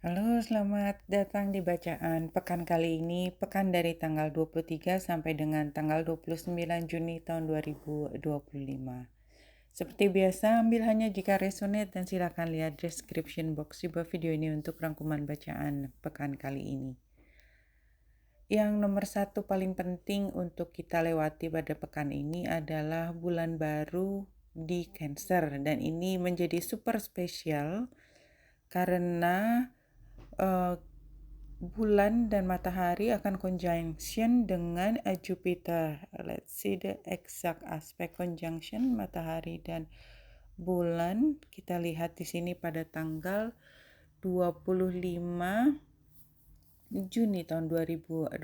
Halo, selamat datang di bacaan pekan kali ini, pekan dari tanggal 23 sampai dengan tanggal 29 Juni tahun 2025. Seperti biasa, ambil hanya jika resonate dan silakan lihat description box di bawah video ini untuk rangkuman bacaan pekan kali ini. Yang nomor satu paling penting untuk kita lewati pada pekan ini adalah bulan baru di Cancer, dan ini menjadi super spesial karena uh, bulan dan matahari akan conjunction dengan Jupiter. Let's see the exact aspect conjunction matahari dan bulan. Kita lihat di sini pada tanggal 25 Juni tahun 2025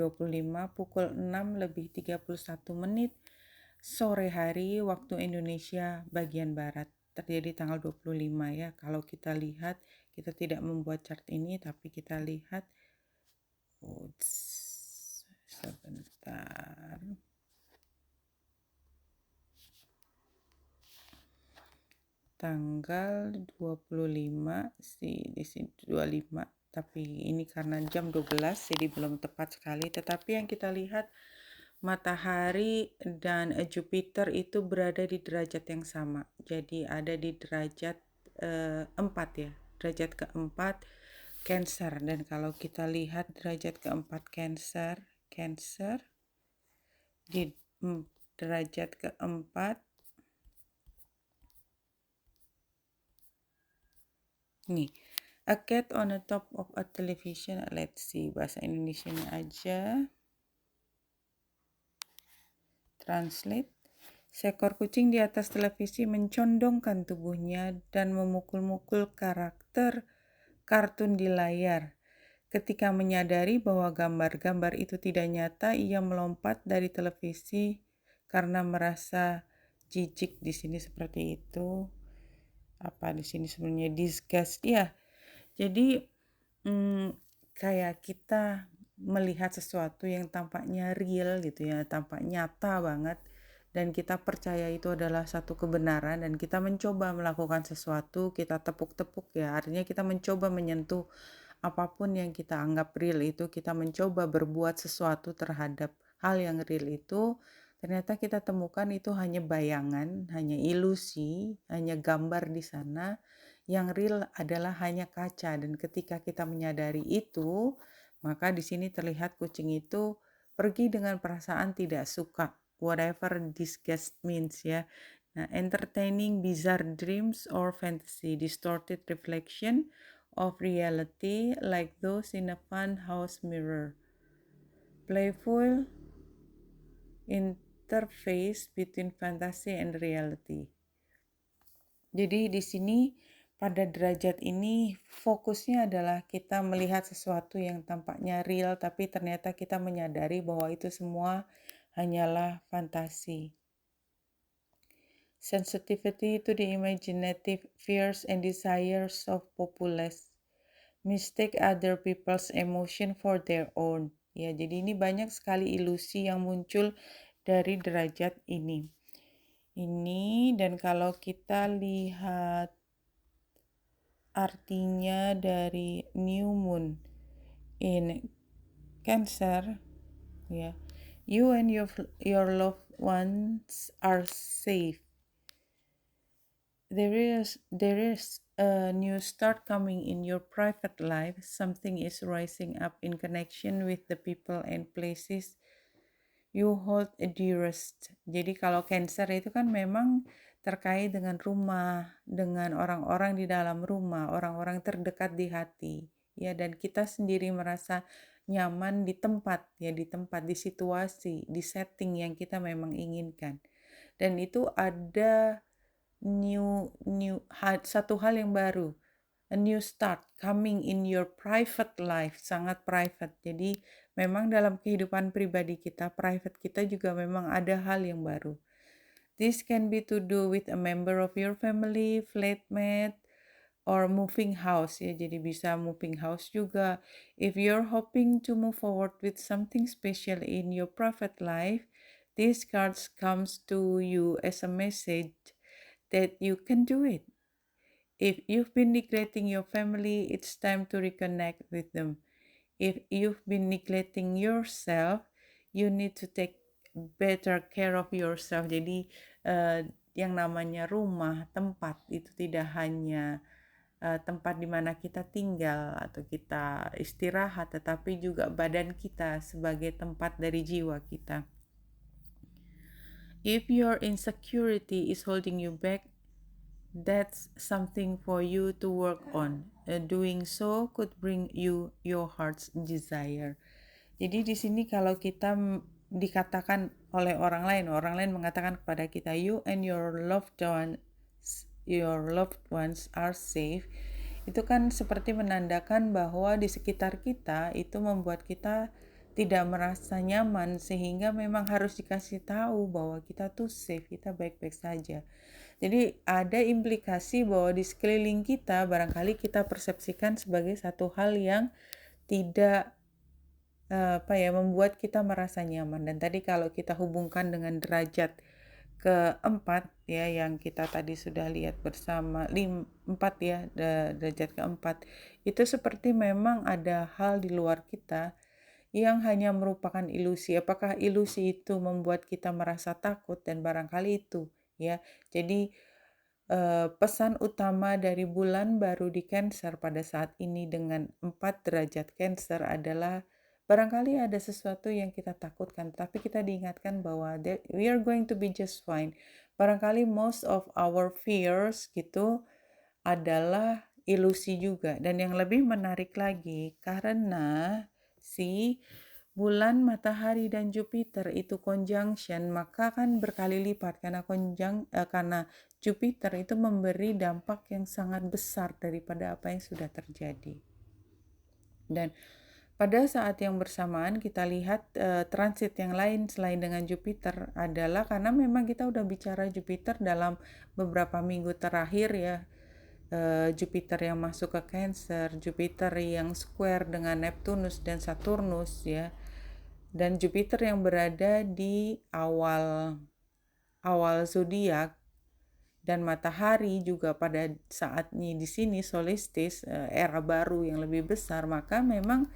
pukul 6:31 sore hari waktu Indonesia bagian barat. Terjadi tanggal 25 ya. Kalau kita lihat, kita tidak membuat chart ini tapi kita lihat sebentar. Tanggal 25 di sini 25, tapi ini karena jam 12 jadi belum tepat sekali. Tetapi yang kita lihat matahari dan Jupiter itu berada di derajat yang sama. Jadi ada di derajat 4 ya. Derajat keempat Cancer, dan kalau kita lihat derajat keempat Cancer di derajat keempat nih, a cat on the top of a television. Let's see, bahasa Indonesianya aja. Translate. Seekor kucing di atas televisi mencondongkan tubuhnya dan memukul-mukul karakter kartun di layar. Ketika menyadari bahwa gambar-gambar itu tidak nyata, ia melompat dari televisi karena merasa jijik. Di sini seperti itu. Apa di sini sebenarnya disgust? Ya, jadi kayak kita melihat sesuatu yang tampaknya real gitu ya, tampak nyata banget, dan kita percaya itu adalah satu kebenaran, dan kita mencoba melakukan sesuatu, kita tepuk-tepuk ya, artinya kita mencoba menyentuh apapun yang kita anggap real itu, kita mencoba berbuat sesuatu terhadap hal yang real itu, ternyata kita temukan itu hanya bayangan, hanya ilusi, hanya gambar di sana. Yang real adalah hanya kaca, dan ketika kita menyadari itu, maka di sini terlihat kucing itu pergi dengan perasaan tidak suka, whatever disgust means ya. Nah, entertaining bizarre dreams or fantasy, distorted reflection of reality like those in a fun house mirror. Playful interface between fantasy and reality. Jadi di sini pada derajat ini fokusnya adalah kita melihat sesuatu yang tampaknya real, tapi ternyata kita menyadari bahwa itu semua hanyalah fantasi. Sensitivity to the imaginative fears and desires of populace. Mistake other people's emotion for their own. Ya, jadi ini banyak sekali ilusi yang muncul dari derajat ini. Dan kalau kita lihat artinya dari new moon in Cancer ya, you and your loved ones are safe. There is a new start coming in your private life. Something is rising up in connection with the people and places you hold dearest. Jadi kalau Cancer itu kan memang terkait dengan rumah, dengan orang-orang di dalam rumah, orang-orang terdekat di hati. Ya, dan kita sendiri merasa nyaman di tempat, di situasi, di setting yang kita memang inginkan. Dan itu ada satu hal yang baru, a new start coming in your private life, sangat private. Jadi memang dalam kehidupan pribadi kita, private kita juga memang ada hal yang baru. This can be to do with a member of your family, flatmate, or moving house ya. Jadi bisa moving house juga. If you're hoping to move forward with something special in your private life, this card comes to you as a message that you can do it. If you've been neglecting your family, it's time to reconnect with them. If you've been neglecting yourself, you need to take better care of yourself. Jadi yang namanya rumah, tempat itu tidak hanya tempat di mana kita tinggal atau kita istirahat, tetapi juga badan kita sebagai tempat dari jiwa kita. If your insecurity is holding you back, that's something for you to work on. Doing so could bring you your heart's desire. Jadi di sini kalau kita dikatakan oleh orang lain mengatakan kepada kita, you and your loved ones are safe. Itu kan seperti menandakan bahwa di sekitar kita itu membuat kita tidak merasa nyaman, sehingga memang harus dikasih tahu bahwa kita tuh safe, kita baik-baik saja. Jadi ada implikasi bahwa di sekeliling kita barangkali kita persepsikan sebagai satu hal yang tidak membuat kita merasa nyaman. Dan tadi kalau kita hubungkan dengan derajat keempat ya, yang kita tadi sudah lihat bersama, 4 ya, derajat keempat, itu seperti memang ada hal di luar kita yang hanya merupakan ilusi. Apakah ilusi itu membuat kita merasa takut? Dan barangkali itu ya. Jadi pesan utama dari bulan baru di Cancer pada saat ini dengan 4 derajat Cancer adalah barangkali ada sesuatu yang kita takutkan, tapi kita diingatkan bahwa we are going to be just fine. Barangkali most of our fears gitu adalah ilusi juga. Dan yang lebih menarik lagi, karena si bulan, matahari, dan Jupiter itu conjunction, maka kan berkali lipat karena Jupiter itu memberi dampak yang sangat besar daripada apa yang sudah terjadi. Dan pada saat yang bersamaan kita lihat transit yang lain selain dengan Jupiter adalah karena memang kita udah bicara Jupiter dalam beberapa minggu terakhir ya. Jupiter yang masuk ke Cancer, Jupiter yang square dengan Neptunus dan Saturnus ya. Dan Jupiter yang berada di awal zodiak, dan matahari juga pada saat ini di sini solstice, era baru yang lebih besar, maka memang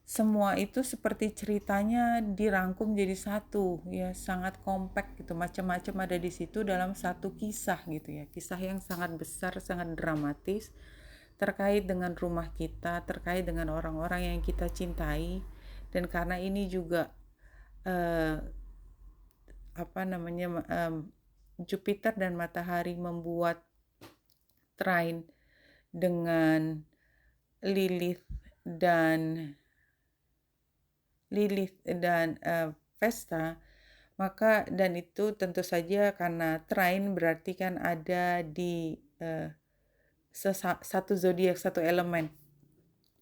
semua itu seperti ceritanya dirangkum jadi satu ya, sangat kompak gitu, macam-macam ada di situ dalam satu kisah gitu ya, kisah yang sangat besar, sangat dramatis, terkait dengan rumah kita, terkait dengan orang-orang yang kita cintai. Dan karena ini juga Jupiter dan matahari membuat trine dengan Lilith dan Vesta, maka dan itu tentu saja karena trine berarti kan ada di satu zodiak, satu elemen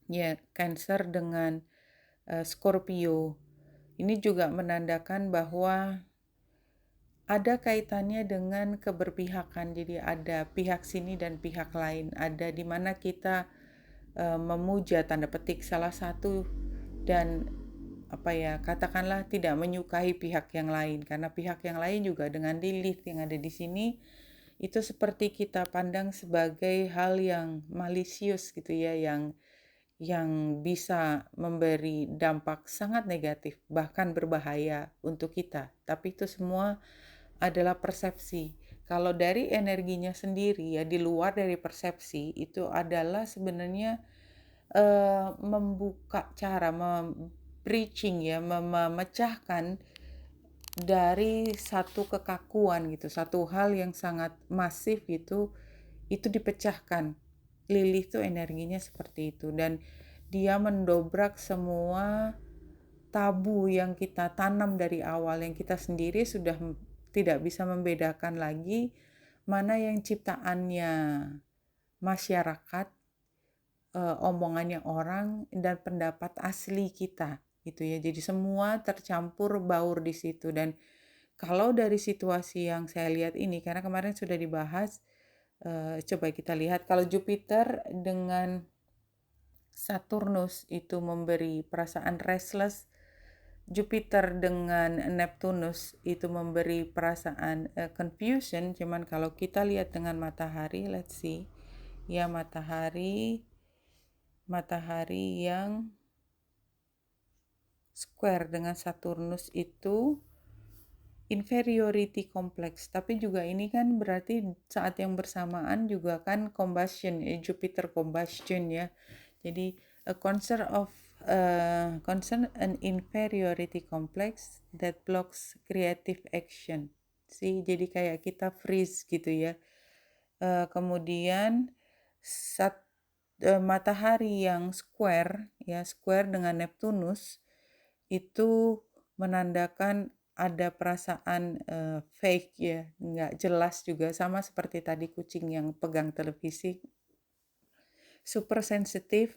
ya, Cancer dengan Scorpio. Ini juga menandakan bahwa ada kaitannya dengan keberpihakan. Jadi ada pihak sini dan pihak lain, ada di mana kita memuja tanda petik salah satu dan katakanlah tidak menyukai pihak yang lain, karena pihak yang lain juga dengan Lilith yang ada di sini itu seperti kita pandang sebagai hal yang malisius gitu ya, yang bisa memberi dampak sangat negatif, bahkan berbahaya untuk kita. Tapi itu semua adalah persepsi. Kalau dari energinya sendiri ya, di luar dari persepsi, itu adalah sebenarnya membuka cara breaching ya, memecahkan dari satu kekakuan gitu, satu hal yang sangat masif gitu, itu dipecahkan. Lilith tuh energinya seperti itu, dan dia mendobrak semua tabu yang kita tanam dari awal, yang kita sendiri sudah tidak bisa membedakan lagi mana yang ciptaannya masyarakat, omongannya orang, dan pendapat asli kita gitu ya. Jadi semua tercampur baur di situ. Dan kalau dari situasi yang saya lihat ini, karena kemarin sudah dibahas, coba kita lihat kalau Jupiter dengan Saturnus itu memberi perasaan restless Jupiter dengan Neptunus itu memberi perasaan confusion, cuman kalau kita lihat dengan matahari, let's see, ya matahari yang square dengan Saturnus itu inferiority complex, tapi juga ini kan berarti saat yang bersamaan juga kan combustion, Jupiter combustion ya. Jadi a concern an inferiority complex that blocks creative action. Sih, jadi kayak kita freeze gitu ya. Kemudian matahari yang square ya, square dengan Neptunus itu menandakan ada perasaan fake ya, nggak jelas juga, sama seperti tadi kucing yang pegang televisi. Super sensitive,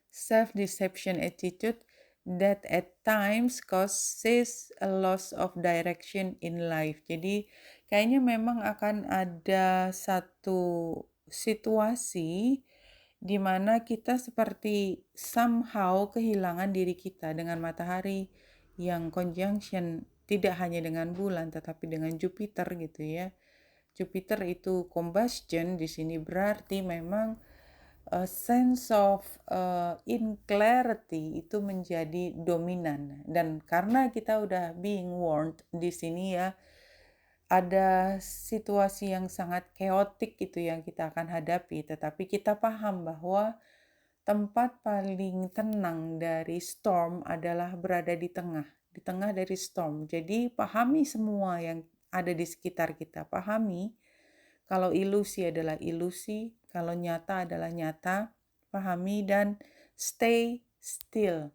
self-deception attitude that at times causes a loss of direction in life. Jadi kayaknya memang akan ada satu situasi di mana kita seperti somehow kehilangan diri kita dengan matahari yang conjunction tidak hanya dengan bulan tetapi dengan Jupiter gitu ya. Jupiter itu combustion di sini berarti memang a sense of inclarity itu menjadi dominan, dan karena kita udah being warned di sini ya, ada situasi yang sangat chaotic itu yang kita akan hadapi, tetapi kita paham bahwa tempat paling tenang dari storm adalah berada di tengah dari storm. Jadi pahami semua yang ada di sekitar kita, pahami kalau ilusi adalah ilusi, kalau nyata adalah nyata, pahami dan stay still.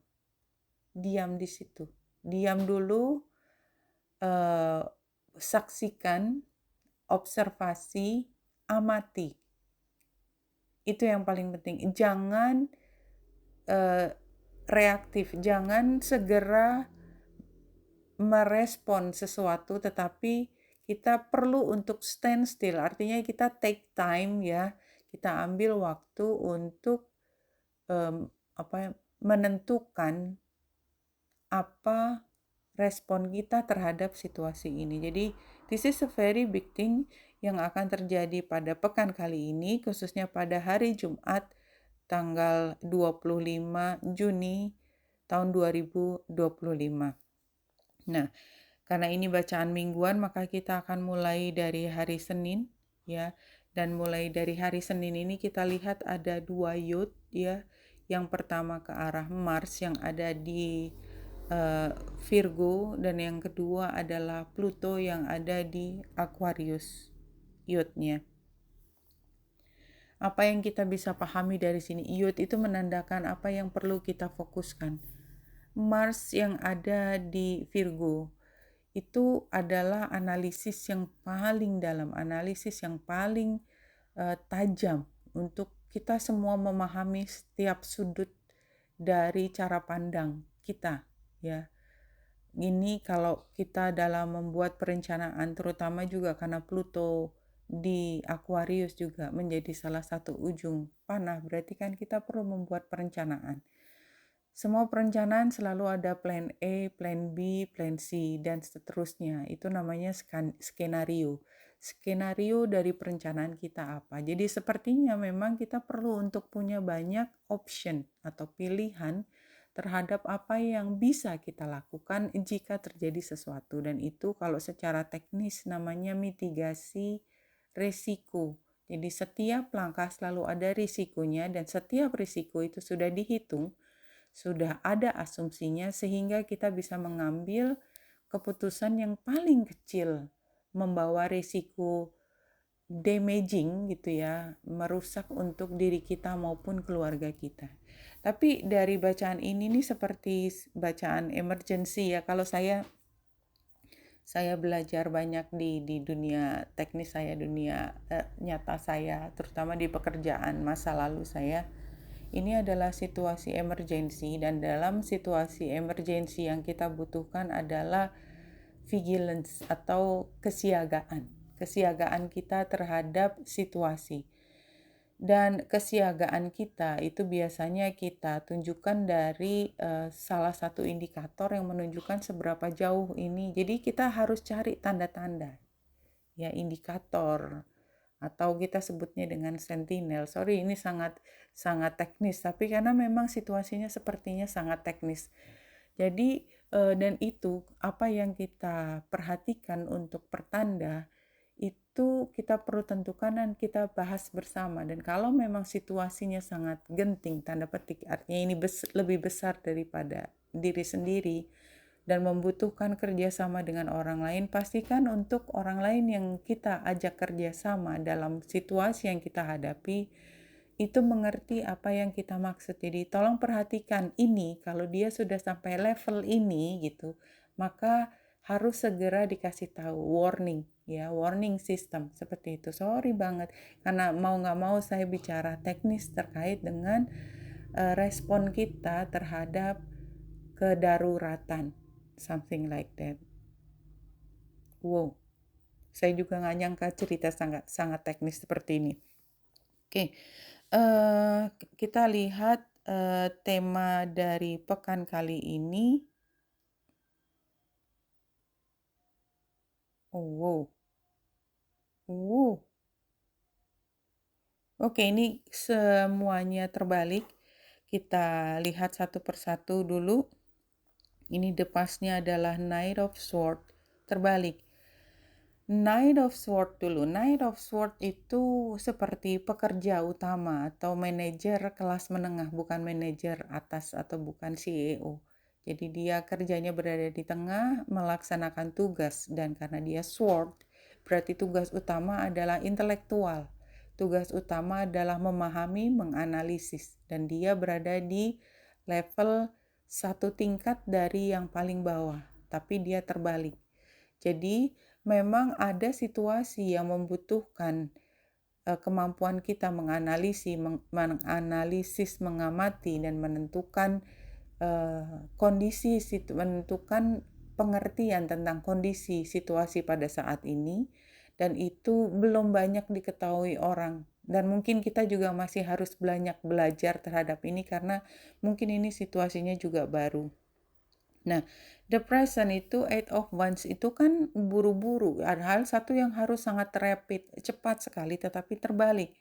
Diam di situ. Diam dulu, saksikan, observasi, amati. Itu yang paling penting. Jangan reaktif, jangan segera merespon sesuatu, tetapi kita perlu untuk stand still, artinya kita take time ya, kita ambil waktu untuk menentukan apa respon kita terhadap situasi ini. Jadi this is a very big thing yang akan terjadi pada pekan kali ini, khususnya pada hari Jumat tanggal 25 Juni tahun 2025. Nah, karena ini bacaan mingguan, maka kita akan mulai dari hari Senin ya. Dan mulai dari hari Senin ini kita lihat ada 2 yud ya. Yang pertama ke arah Mars yang ada di Virgo, dan yang kedua adalah Pluto yang ada di Aquarius yudnya. Apa yang kita bisa pahami dari sini? Yud itu menandakan apa yang perlu kita fokuskan. Mars yang ada di Virgo itu adalah analisis yang paling dalam, analisis yang paling tajam untuk kita semua memahami setiap sudut dari cara pandang kita ya. Ini kalau kita dalam membuat perencanaan, terutama juga karena Pluto di Aquarius juga menjadi salah satu ujung panah, berarti kan kita perlu membuat perencanaan. Semua perencanaan selalu ada plan A, plan B, plan C, dan seterusnya. Itu namanya skenario. Skenario dari perencanaan kita apa. Jadi sepertinya memang kita perlu untuk punya banyak option atau pilihan terhadap apa yang bisa kita lakukan jika terjadi sesuatu. Dan itu kalau secara teknis namanya mitigasi risiko. Jadi setiap langkah selalu ada risikonya, dan setiap risiko itu sudah dihitung, sudah ada asumsinya, sehingga kita bisa mengambil keputusan yang paling kecil, membawa risiko damaging gitu ya, merusak untuk diri kita maupun keluarga kita. Tapi dari bacaan ini nih seperti bacaan emergency ya. Kalau saya belajar banyak di dunia teknis saya, dunia nyata saya, terutama di pekerjaan masa lalu saya. Ini adalah situasi emergency, dan dalam situasi emergency yang kita butuhkan adalah vigilance atau kesiagaan. Kesiagaan kita terhadap situasi. Dan kesiagaan kita itu biasanya kita tunjukkan dari salah satu indikator yang menunjukkan seberapa jauh ini. Jadi kita harus cari tanda-tanda, ya, indikator, atau kita sebutnya dengan sentinel. Sorry, ini sangat sangat teknis, tapi karena memang situasinya sepertinya sangat teknis. Jadi dan itu apa yang kita perhatikan untuk pertanda itu kita perlu tentukan dan kita bahas bersama. Dan kalau memang situasinya sangat genting, tanda petik, artinya ini lebih besar daripada diri sendiri dan membutuhkan kerjasama dengan orang lain, pastikan untuk orang lain yang kita ajak kerjasama dalam situasi yang kita hadapi, itu mengerti apa yang kita maksud. Jadi tolong perhatikan ini, kalau dia sudah sampai level ini gitu, maka harus segera dikasih tahu, warning, ya, warning system seperti itu. Sorry banget karena mau nggak mau saya bicara teknis terkait dengan respon kita terhadap kedaruratan, something like that. Wow, saya juga nggak nyangka cerita sangat sangat teknis seperti ini. Oke, kita lihat tema dari pekan kali ini. Oh, wow. Oke, ini semuanya terbalik. Kita lihat satu persatu dulu. Ini the past-nya adalah Knight of Sword, terbalik. Knight of Sword dulu. Knight of Sword itu seperti pekerja utama atau manajer kelas menengah, bukan manajer atas atau bukan CEO. Jadi dia kerjanya berada di tengah, melaksanakan tugas, dan karena dia sword, berarti tugas utama adalah intelektual. Tugas utama adalah memahami, menganalisis, dan dia berada di level satu tingkat dari yang paling bawah, tapi dia terbalik. Jadi memang ada situasi yang membutuhkan kemampuan kita menganalisis, mengamati, dan menentukan menentukan pengertian tentang kondisi situasi pada saat ini, dan itu belum banyak diketahui orang. Dan mungkin kita juga masih harus banyak belajar terhadap ini karena mungkin ini situasinya juga baru. Nah, the present itu, Eight of Wands itu kan buru-buru. Ada hal satu yang harus sangat rapid, cepat sekali, tetapi terbalik.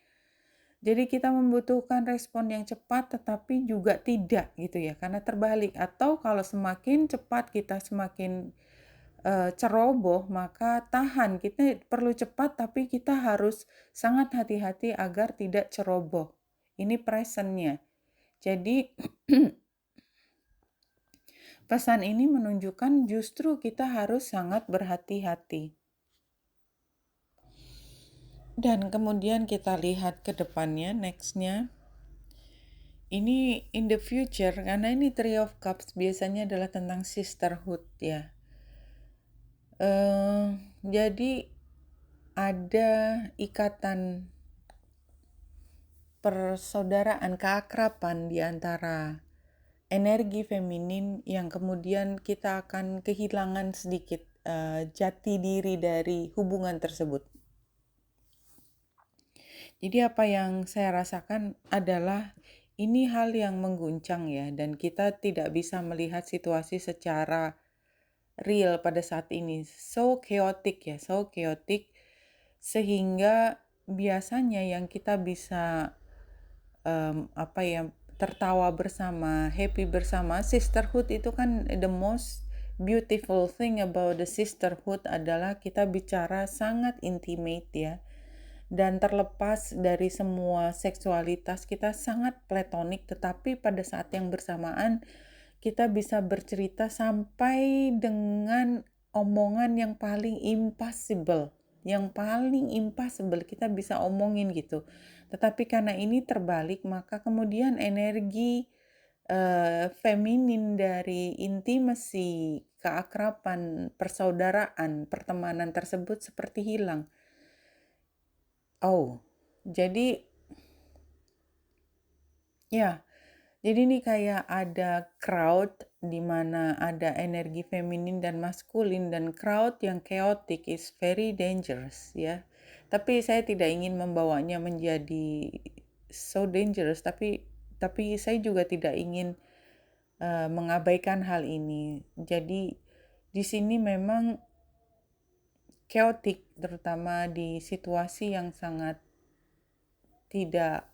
Jadi kita membutuhkan respon yang cepat, tetapi juga tidak gitu ya, karena terbalik. Atau kalau semakin cepat kita semakin ceroboh, maka tahan. Kita perlu cepat, tapi kita harus sangat hati-hati agar tidak ceroboh. Ini presentnya. Jadi pesan ini menunjukkan justru kita harus sangat berhati-hati. Dan kemudian kita lihat ke depannya, nextnya. Ini in the future, karena ini Three of Cups biasanya adalah tentang sisterhood ya. Jadi ada ikatan persaudaraan, keakraban di antara energi feminin yang kemudian kita akan kehilangan sedikit jati diri dari hubungan tersebut. Jadi apa yang saya rasakan adalah ini hal yang mengguncang ya, dan kita tidak bisa melihat situasi secara real pada saat ini. So chaotic ya, so chaotic, sehingga biasanya yang kita bisa tertawa bersama, happy bersama. Sisterhood itu kan the most beautiful thing about the sisterhood adalah kita bicara sangat intimate ya. Dan terlepas dari semua seksualitas, kita sangat platonik, tetapi pada saat yang bersamaan kita bisa bercerita sampai dengan omongan yang paling impossible. Yang paling impossible kita bisa omongin gitu. Tetapi karena ini terbalik, maka kemudian energi feminin dari intimasi, keakraban, persaudaraan, pertemanan tersebut seperti hilang. Oh, jadi ini kayak ada crowd di mana ada energi feminin dan maskulin, dan crowd yang chaotic is very dangerous ya. Tapi saya tidak ingin membawanya menjadi so dangerous, tapi saya juga tidak ingin mengabaikan hal ini. Jadi di sini memang chaotic, terutama di situasi yang sangat tidak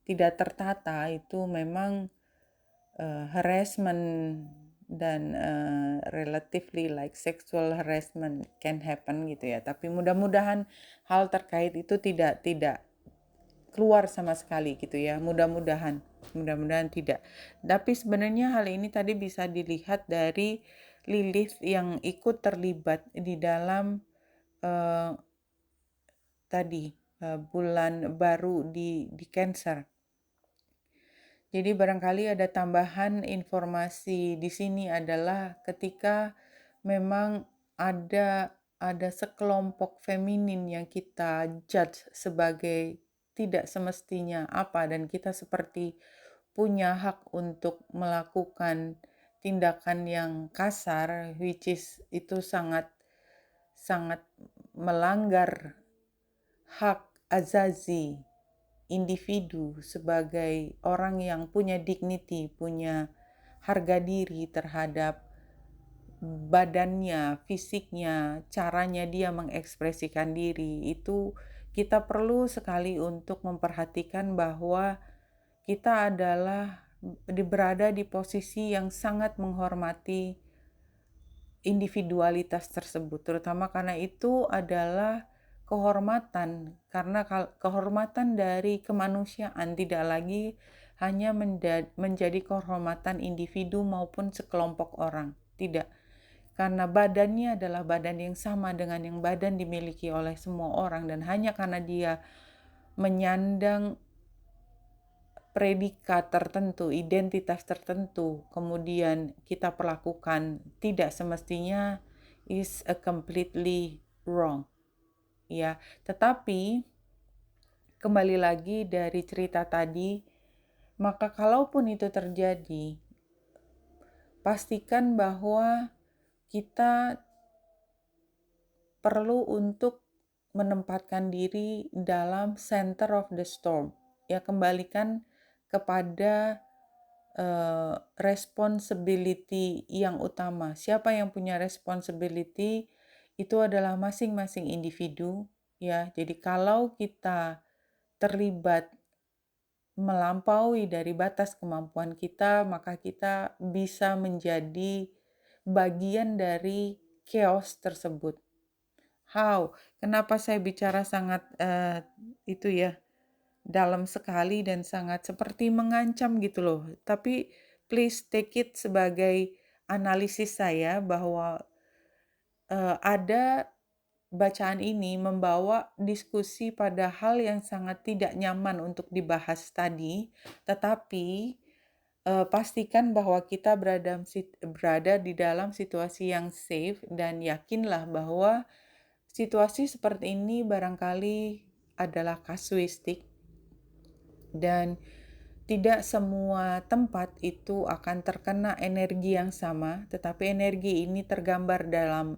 tidak tertata, itu memang harassment dan relatively like sexual harassment can happen gitu ya. Tapi mudah-mudahan hal terkait itu tidak keluar sama sekali gitu ya. Mudah-mudahan tidak. Tapi sebenarnya hal ini tadi bisa dilihat dari Lilith yang ikut terlibat di dalam uh, tadi bulan baru di Cancer. Jadi barangkali ada tambahan informasi di sini adalah ketika memang ada sekelompok feminin yang kita judge sebagai tidak semestinya apa, dan kita seperti punya hak untuk melakukan tindakan yang kasar, which is itu sangat sangat melanggar hak azazi individu sebagai orang yang punya dignity, punya harga diri terhadap badannya, fisiknya, caranya dia mengekspresikan diri. Itu kita perlu sekali untuk memperhatikan bahwa kita adalah berada di posisi yang sangat menghormati individualitas tersebut, terutama karena itu adalah kehormatan, karena kehormatan dari kemanusiaan tidak lagi hanya menjadi kehormatan individu maupun sekelompok orang, tidak. Karena badannya adalah badan yang sama dengan yang badan dimiliki oleh semua orang, dan hanya karena dia menyandang predikat tertentu, identitas tertentu, kemudian kita perlakukan tidak semestinya, is a completely wrong. Ya, tetapi kembali lagi dari cerita tadi, maka kalaupun itu terjadi, pastikan bahwa kita perlu untuk menempatkan diri dalam center of the storm. Ya, kembalikan kepada responsibility yang utama. Siapa yang punya responsibility itu adalah masing-masing individu, ya. Jadi kalau kita terlibat melampaui dari batas kemampuan kita, maka kita bisa menjadi bagian dari chaos tersebut. How? Kenapa saya bicara sangat itu ya, dalam sekali dan sangat seperti mengancam gitu loh. Tapi please take it sebagai analisis saya bahwa ada bacaan ini membawa diskusi pada hal yang sangat tidak nyaman untuk dibahas tadi, tetapi pastikan bahwa kita berada di dalam situasi yang safe, dan yakinlah bahwa situasi seperti ini barangkali adalah kasuistik, dan tidak semua tempat itu akan terkena energi yang sama, tetapi energi ini tergambar dalam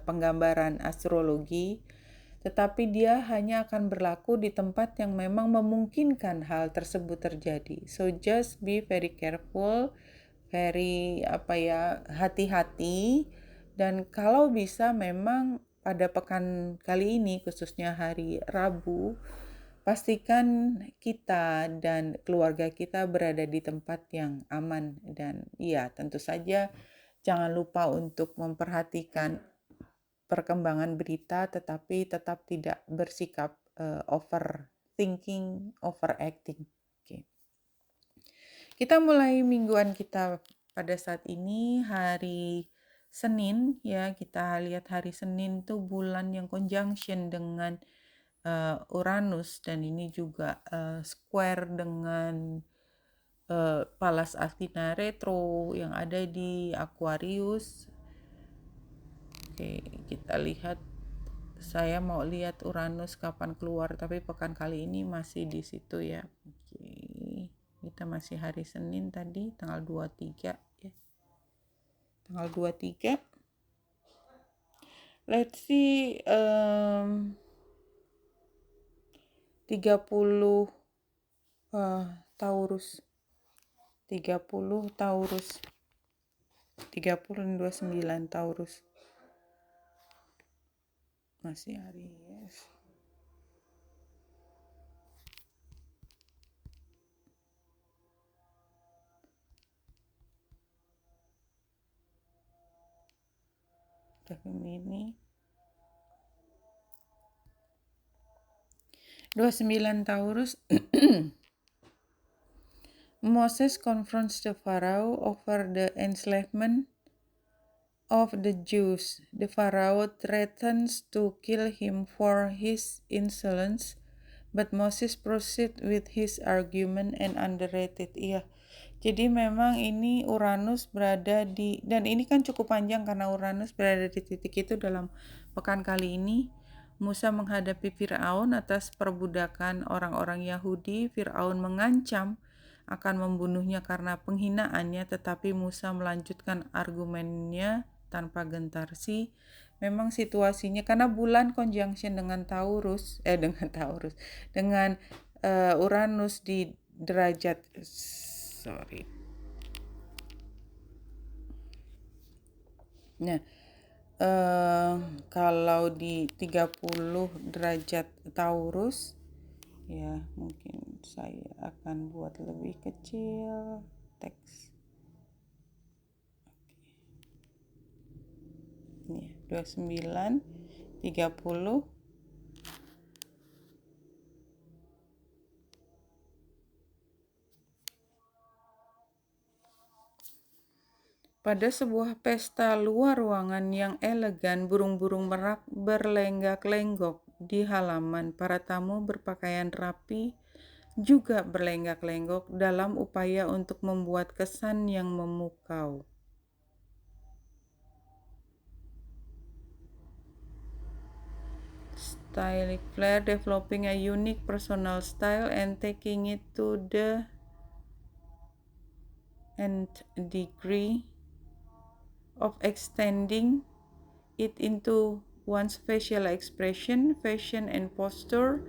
penggambaran astrologi, tetapi dia hanya akan berlaku di tempat yang memang memungkinkan hal tersebut terjadi. So just be very careful, very hati-hati, dan kalau bisa memang pada pekan kali ini, khususnya hari Rabu, pastikan kita dan keluarga kita berada di tempat yang aman, dan ya tentu saja jangan lupa untuk memperhatikan perkembangan berita, tetapi tetap tidak bersikap overthinking, overacting. Oke. Kita mulai mingguan kita pada saat ini hari Senin ya. Kita lihat hari Senin tuh bulan yang conjunction dengan Uranus, dan ini juga square dengan Pallas Athena retro yang ada di Aquarius. Oke, kita lihat. Saya mau lihat Uranus kapan keluar, tapi pekan kali ini masih di situ ya. Oke, kita masih hari Senin tadi, tanggal 23 ya. Tanggal 23. Let's see 30 Taurus 30 Taurus 30 dan 29 Taurus masih Aries. Udah Gemini 29 Taurus. Moses confronts the Pharaoh over the enslavement of the Jews. The Pharaoh threatens to kill him for his insolence, but Moses proceeds with his argument and underrated. Iya, jadi memang ini Uranus berada di, dan ini kan cukup panjang karena Uranus berada di titik itu dalam pekan kali ini. Musa menghadapi Firaun atas perbudakan orang-orang Yahudi. Firaun mengancam akan membunuhnya karena penghinaannya, tetapi Musa melanjutkan argumennya tanpa gentar. Memang situasinya karena bulan conjunction dengan dengan Uranus di derajat Nah, kalau di 30 derajat Taurus, ya mungkin saya akan buat lebih kecil teks. Nih, 29, 30. Pada sebuah pesta luar ruangan yang elegan, burung-burung merak berlenggak-lenggok di halaman. Para tamu berpakaian rapi juga berlenggak-lenggok dalam upaya untuk membuat kesan yang memukau. Stylish flair, developing a unique personal style and taking it to the nth degree of extending it into one's facial expression, fashion, and posture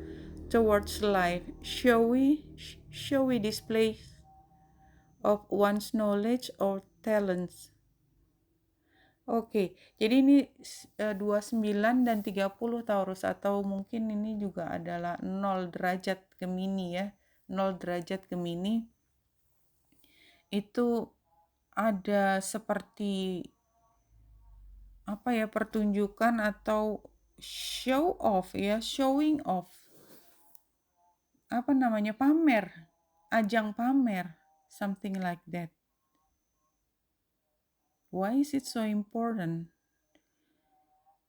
towards life. Showy displays of one's knowledge or talents. Oke, jadi ini 29 dan 30 Taurus, atau mungkin ini juga adalah 0 derajat Gemini ya. 0 derajat Gemini itu ada seperti pertunjukan atau show off ya, showing off. Pamer, ajang pamer, something like that. Why is it so important?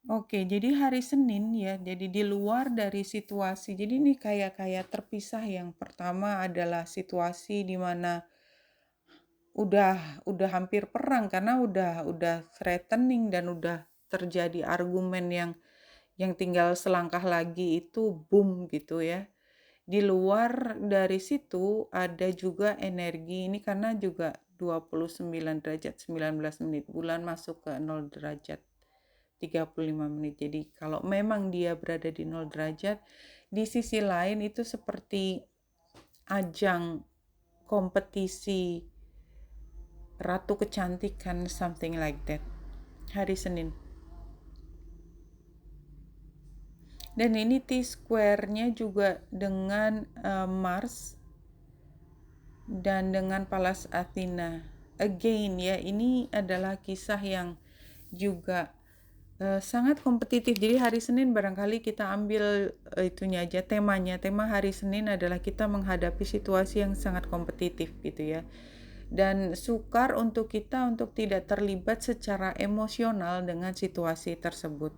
Oke, jadi hari Senin ya, jadi di luar dari situasi. Jadi ini kayak terpisah. Yang pertama adalah situasi di mana udah hampir perang karena udah threatening dan udah terjadi argumen yang tinggal selangkah lagi itu boom gitu ya. Di luar dari situ ada juga energi ini karena juga 29 derajat 19 menit, bulan masuk ke 0 derajat 35 menit. Jadi kalau memang dia berada di 0 derajat, di sisi lain itu seperti ajang kompetisi ratu kecantikan, something like that. Hari Senin. Dan ini T-square-nya juga dengan Mars dan dengan Pallas Athena. Again ya, ini adalah kisah yang juga sangat kompetitif. Jadi hari Senin barangkali kita ambil itunya aja, temanya. Tema hari Senin adalah kita menghadapi situasi yang sangat kompetitif gitu ya. Dan sukar untuk kita untuk tidak terlibat secara emosional dengan situasi tersebut.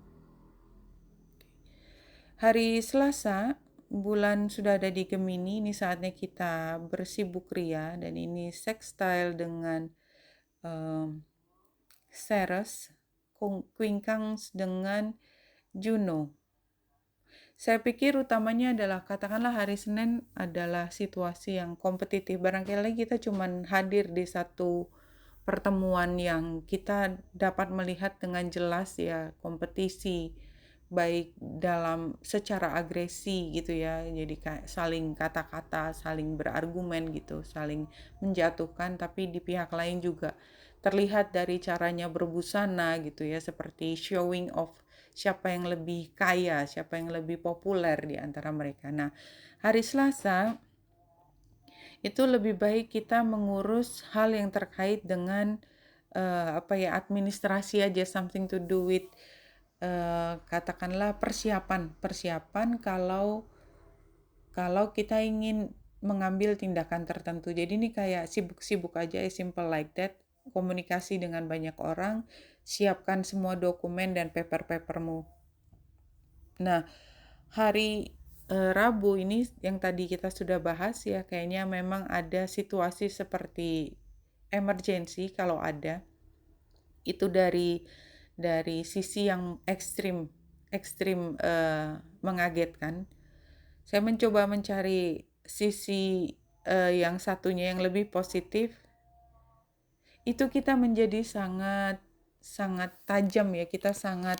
Hari Selasa, bulan sudah ada di Gemini, ini saatnya kita bersibuk ria, dan ini sextile dengan Ceres, quincunx dengan Juno. Saya pikir utamanya adalah, katakanlah hari Senin adalah situasi yang kompetitif. Barangkali kita cuma hadir di satu pertemuan yang kita dapat melihat dengan jelas ya, kompetisi baik dalam secara agresi gitu ya, jadi kayak saling kata-kata, saling berargumen gitu, saling menjatuhkan, tapi di pihak lain juga terlihat dari caranya berbusana gitu ya, seperti showing off siapa yang lebih kaya, siapa yang lebih populer di antara mereka. Nah, hari Selasa itu lebih baik kita mengurus hal yang terkait dengan administrasi aja, something to do with katakanlah persiapan kalau kita ingin mengambil tindakan tertentu. Jadi ini kayak sibuk-sibuk aja, simple like that. Komunikasi dengan banyak orang, siapkan semua dokumen dan paper-papermu. Nah, hari Rabu ini yang tadi kita sudah bahas ya, kayaknya memang ada situasi seperti emergency kalau ada. Itu dari sisi yang ekstrim mengagetkan. Saya mencoba mencari sisi yang satunya yang lebih positif. Itu kita menjadi sangat sangat tajam ya, kita sangat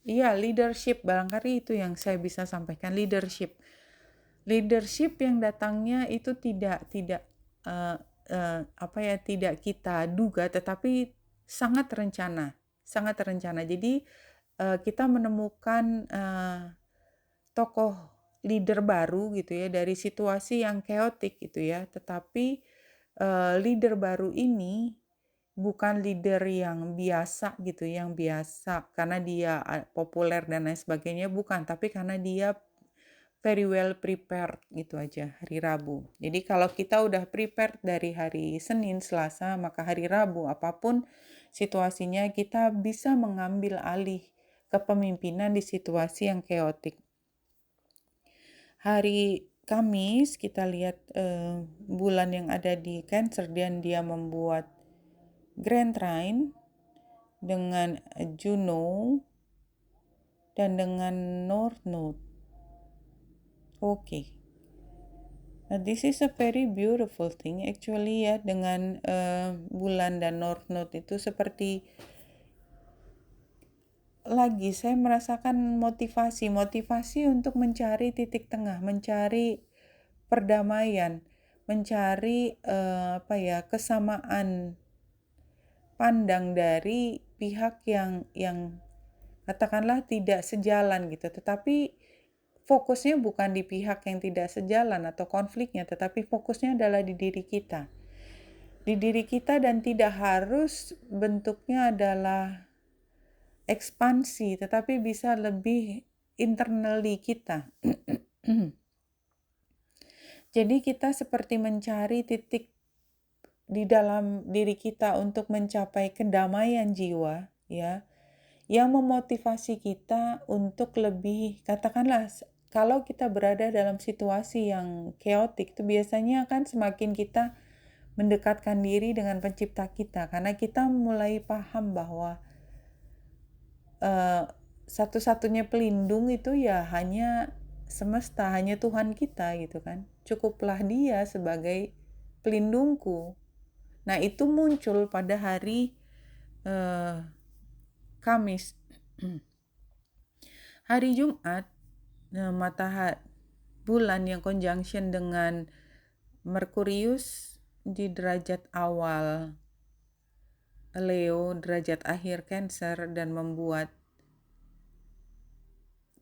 leadership, barangkali itu yang saya bisa sampaikan, leadership yang datangnya itu tidak uh, tidak kita duga, tetapi sangat terencana. Jadi kita menemukan tokoh leader baru gitu ya, dari situasi yang chaotic gitu ya, tetapi leader baru ini bukan leader yang biasa gitu, yang biasa karena dia populer dan lain sebagainya, bukan, tapi karena dia very well prepared gitu aja hari Rabu. Jadi kalau kita udah prepared dari hari Senin, Selasa, maka hari Rabu apapun situasinya kita bisa mengambil alih kepemimpinan di situasi yang chaotic. Hari Kamis kita lihat bulan yang ada di Cancer dan dia membuat Grand Trine dengan Juno dan dengan North Node. Okay. Nah, this is a very beautiful thing actually ya, dengan bulan dan North Node itu seperti lagi saya merasakan motivasi untuk mencari titik tengah, mencari perdamaian, mencari kesamaan pandang dari pihak yang katakanlah tidak sejalan gitu, tetapi fokusnya bukan di pihak yang tidak sejalan atau konfliknya, tetapi fokusnya adalah di diri kita. Di diri kita, dan tidak harus bentuknya adalah ekspansi, tetapi bisa lebih internally kita. Jadi kita seperti mencari titik di dalam diri kita untuk mencapai kedamaian jiwa, ya, yang memotivasi kita untuk lebih, katakanlah, kalau kita berada dalam situasi yang chaotic, itu biasanya kan semakin kita mendekatkan diri dengan pencipta kita, karena kita mulai paham bahwa satu-satunya pelindung itu ya hanya semesta, hanya Tuhan kita gitu kan. Cukuplah dia sebagai pelindungku. Nah, itu muncul pada hari Kamis. Hari Jumat, matahari bulan yang conjunction dengan Merkurius di derajat awal Leo, derajat akhir Cancer, dan membuat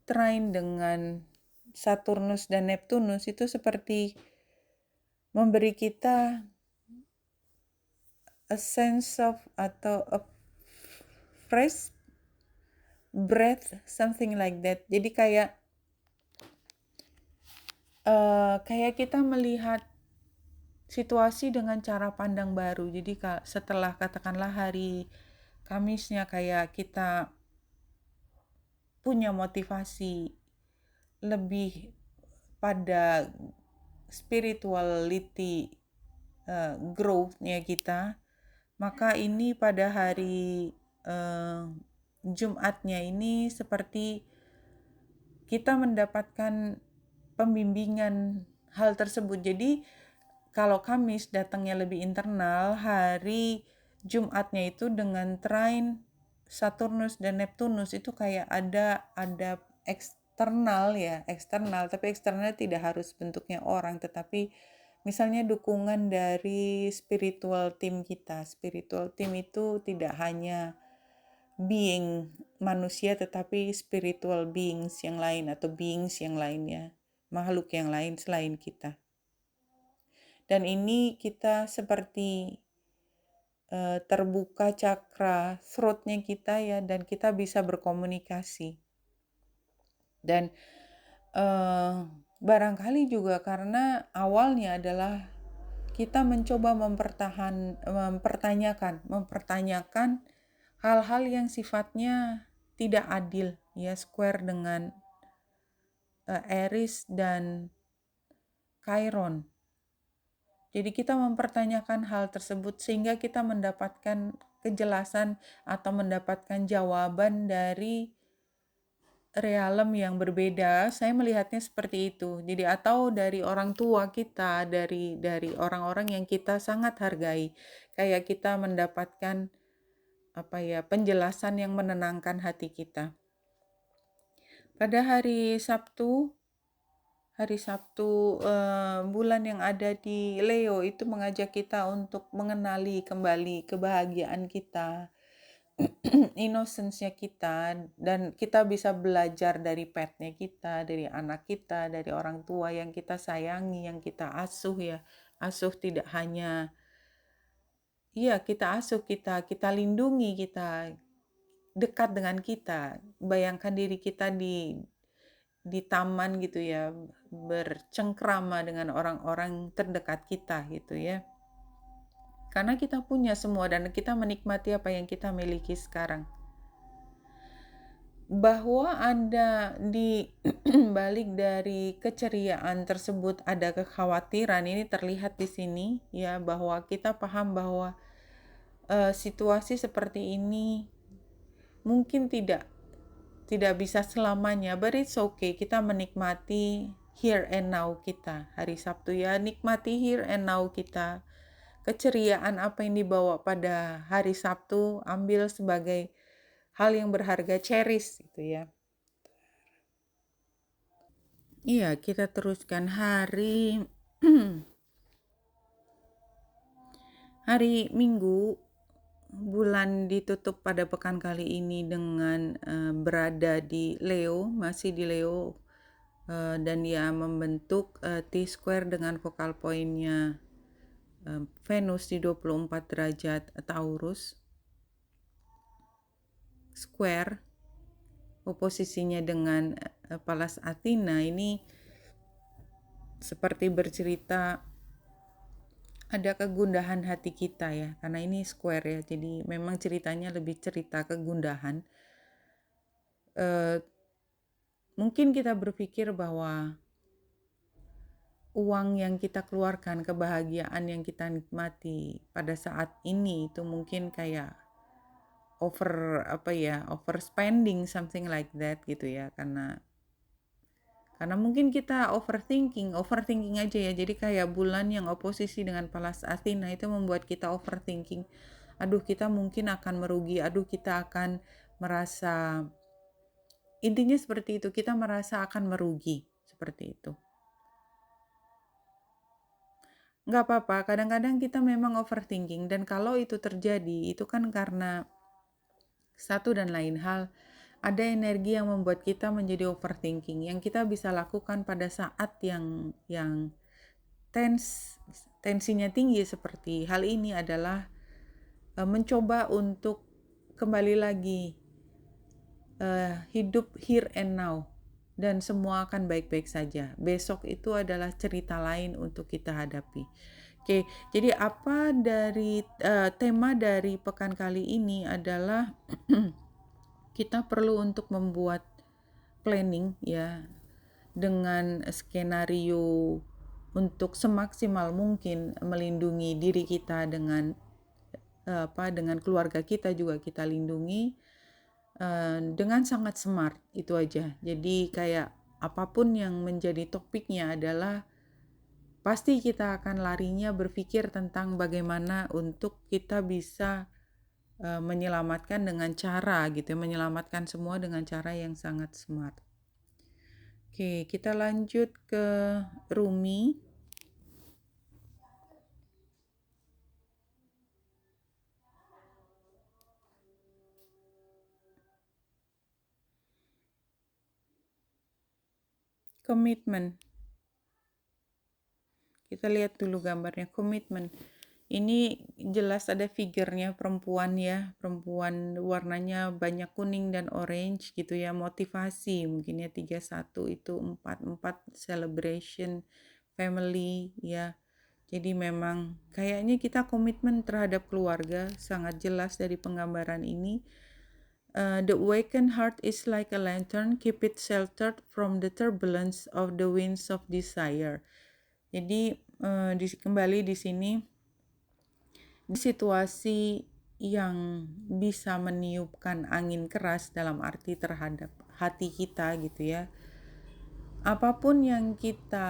trine dengan Saturnus dan Neptunus, itu seperti memberi kita a sense of atau a fresh breath, something like that. Jadi kayak kita melihat situasi dengan cara pandang baru. Jadi setelah katakanlah hari Kamisnya kayak kita punya motivasi lebih pada spirituality growth-nya kita, maka ini pada hari Jumatnya ini seperti kita mendapatkan pembimbingan hal tersebut. Jadi kalau Kamis datangnya lebih internal, hari Jumatnya itu dengan trine Saturnus dan Neptunus itu kayak ada eksternal, tapi eksternal tidak harus bentuknya orang, tetapi misalnya dukungan dari spiritual team kita. Spiritual team itu tidak hanya being manusia, tetapi spiritual beings yang lain atau beings yang lainnya, makhluk yang lain selain kita. Dan ini kita seperti terbuka cakra throat-nya kita ya, dan kita bisa berkomunikasi. Dan barangkali juga karena awalnya adalah kita mencoba mempertanyakan hal-hal yang sifatnya tidak adil ya, square dengan Aries dan Chiron. Jadi kita mempertanyakan hal tersebut sehingga kita mendapatkan kejelasan atau mendapatkan jawaban dari realem yang berbeda. Saya melihatnya seperti itu. Jadi atau dari orang tua kita, dari orang-orang yang kita sangat hargai. Kayak kita mendapatkan penjelasan yang menenangkan hati kita. Pada hari Sabtu bulan yang ada di Leo itu mengajak kita untuk mengenali kembali kebahagiaan kita, innocence-nya kita, dan kita bisa belajar dari petnya kita, dari anak kita, dari orang tua yang kita sayangi, yang kita asuh ya. Asuh tidak hanya kita asuh, kita lindungi, kita dekat dengan kita. Bayangkan diri kita di taman gitu ya, bercengkrama dengan orang-orang terdekat kita gitu ya. Karena kita punya semua dan kita menikmati apa yang kita miliki sekarang. Bahwa ada di balik dari keceriaan tersebut ada kekhawatiran, ini terlihat di sini ya, bahwa kita paham bahwa situasi seperti ini mungkin tidak bisa selamanya, but it's okay. Kita menikmati here and now kita. Hari Sabtu ya, nikmati here and now kita. Keceriaan apa yang dibawa pada hari Sabtu, ambil sebagai hal yang berharga, cherish gitu ya. Iya, kita teruskan hari hari Minggu. Bulan ditutup pada pekan kali ini dengan berada di Leo, masih di Leo, dan dia membentuk T-square dengan focal point-nya Venus di 24 derajat Taurus, square oposisinya dengan Pallas Athena. Ini seperti bercerita ada kegundahan hati kita ya, karena ini square ya, jadi memang ceritanya lebih cerita kegundahan. Mungkin kita berpikir bahwa uang yang kita keluarkan, kebahagiaan yang kita nikmati pada saat ini itu mungkin kayak overspending, something like that gitu ya, karena mungkin kita overthinking aja ya. Jadi kayak bulan yang oposisi dengan Pallas Athena itu membuat kita overthinking. Aduh, kita mungkin akan merugi, kita akan merasa, intinya seperti itu, kita merasa akan merugi, seperti itu. Nggak apa-apa, kadang-kadang kita memang overthinking, dan kalau itu terjadi, itu kan karena satu dan lain hal, ada energi yang membuat kita menjadi overthinking, yang kita bisa lakukan pada saat yang tensinya tinggi seperti hal ini adalah mencoba untuk kembali lagi hidup here and now, dan semua akan baik-baik saja. Besok itu adalah cerita lain untuk kita hadapi. Oke, jadi apa dari tema dari pekan kali ini adalah kita perlu untuk membuat planning ya, dengan skenario untuk semaksimal mungkin melindungi diri kita, dengan dengan keluarga kita juga kita lindungi dengan sangat smart, itu aja. Jadi kayak apapun yang menjadi topiknya adalah pasti kita akan larinya berpikir tentang bagaimana untuk kita bisa menyelamatkan dengan cara gitu ya, menyelamatkan semua dengan cara yang sangat smart. Oke, kita lanjut ke Rumi. Komitmen. Kita lihat dulu gambarnya, komitmen. Ini jelas ada figurnya perempuan ya, perempuan warnanya banyak kuning dan orange gitu ya, motivasi mungkin ya 31 itu 44 celebration family ya. Jadi memang kayaknya kita komitmen terhadap keluarga sangat jelas dari penggambaran ini. The awakened heart is like a lantern, keep it sheltered from the turbulence of the winds of desire. Jadi kembali di sini di situasi yang bisa meniupkan angin keras dalam arti terhadap hati kita gitu ya. Apapun yang kita